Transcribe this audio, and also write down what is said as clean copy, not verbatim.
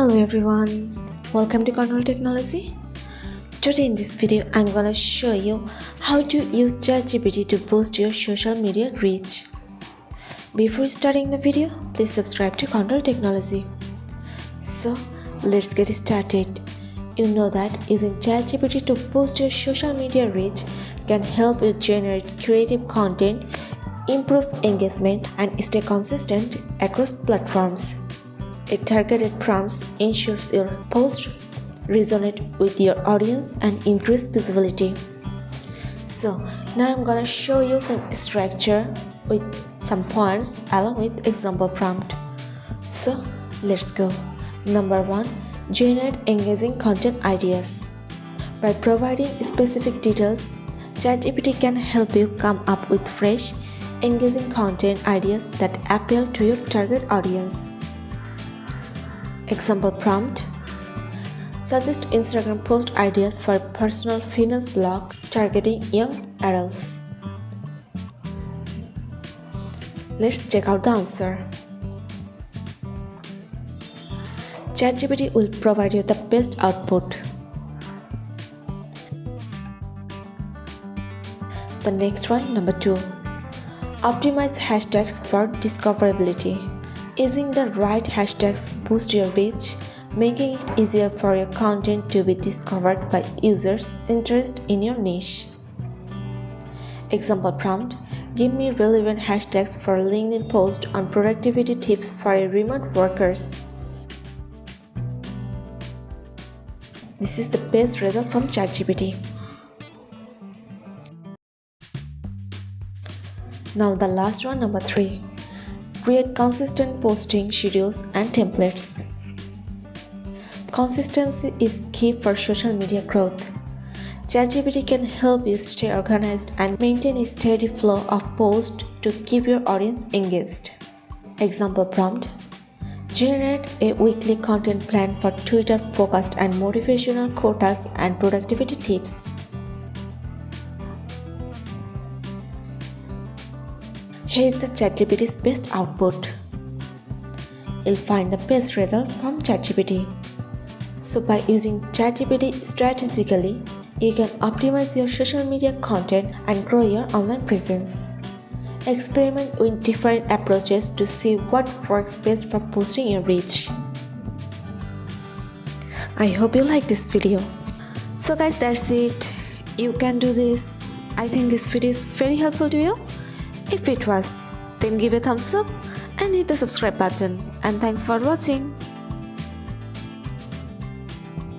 Hello everyone, welcome to Qondle Technology. Today in this video, I'm gonna show you how to use ChatGPT to boost your social media reach. Before starting the video, please subscribe to Qondle Technology. So, let's get started. You know that using ChatGPT to boost your social media reach can help you generate creative content, improve engagement, and stay consistent across platforms. A targeted prompts ensures your post resonate with your audience and increase visibility. So now I'm gonna show you some structure with some points along with example prompt. So let's go. Number 1. Generate engaging content ideas. By providing specific details, ChatGPT can help you come up with fresh, engaging content ideas that appeal to your target audience. Example prompt: suggest Instagram post ideas for a personal finance blog targeting young adults. Let's check out the answer. ChatGPT will provide you the best output. The next one, number 2. Optimize hashtags for discoverability. Using the right hashtags boosts your reach, making it easier for your content to be discovered by users interested in your niche. Example prompt: give me relevant hashtags for LinkedIn post on productivity tips for remote workers. This is the best result from ChatGPT. Now the last one, number 3. Create consistent posting schedules and templates. Consistency is key for social media growth. ChatGPT can help you stay organized and maintain a steady flow of posts to keep your audience engaged. Example prompt: generate a weekly content plan for Twitter focused and motivational quotas and productivity tips. Here is the ChatGPT's best output. You'll find the best result from ChatGPT. So by using ChatGPT strategically, you can optimize your social media content and grow your online presence. Experiment with different approaches to see what works best for boosting your reach. I hope you like this video. So guys, that's it. You can do this. I think this video is very helpful to you. If it was, then give a thumbs up and hit the subscribe button. And thanks for watching.